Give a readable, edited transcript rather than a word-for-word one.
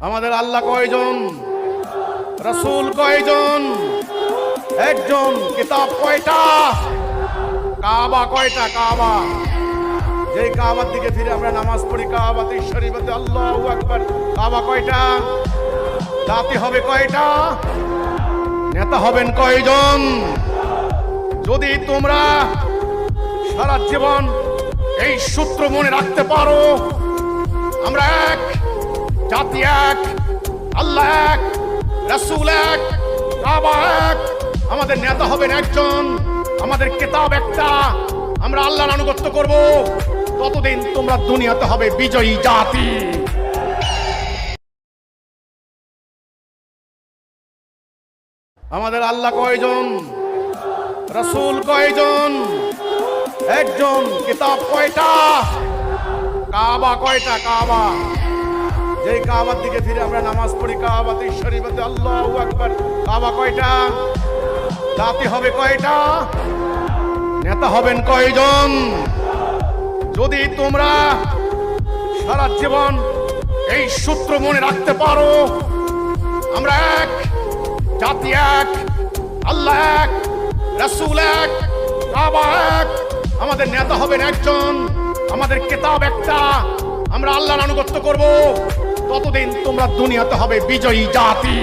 আমাদের আল্লাহ কয়জন, রাসূল কয়জন, একজন, কিতাব কয়টা, কাবা কয়টা, কাবা, যেই কাবার দিকে ফিরে আমরা নামাজ পড়ি, কাবাতে শরীফতে আল্লাহু আকবার, কাবা কয়টা, জাতি হবে কয়টা, নেতা হবেন কয়জন। যদি তোমরা সারা জীবন এই সূত্র মনে রাখতে পারো, আমরা এক, জাতি এক, আল্লাহ এক, রাসূল এক, কাবা এক, আমাদের নেতা হবেন একজন, আমাদের কিতাব একটা, আমরা আল্লাহর আনুগত্য করব, ততদিন তোমরা দুনিয়াতে হবে বিজয়ী জাতি। আমাদের আল্লাহ কয়জন, রাসূল কয়জন, একজন, কিতাব কয়টা, কাবা কয়টা, কাবা, যেই কাবার দিকে ফিরে আমরা নামাজ পড়ি, কাবাতে শরীফতে আল্লাহু আকবার, কাবা কয়টা, জাতি হবে কয়টা, নেতা হবেন কয়জন। যদি তোমরা সারা জীবন এই সূত্র মনে রাখতে পারো, আমরা এক, জাতি এক, আল্লাহ এক, রাসূল এক, কাবা এক, আমাদের নেতা হবেন একজন, আমাদের কিতাব একটা, আমরা আল্লাহর আনুগত্য করব, ততদিন তোমরা দুনিয়াতে হবে বিজয়ী জাতি।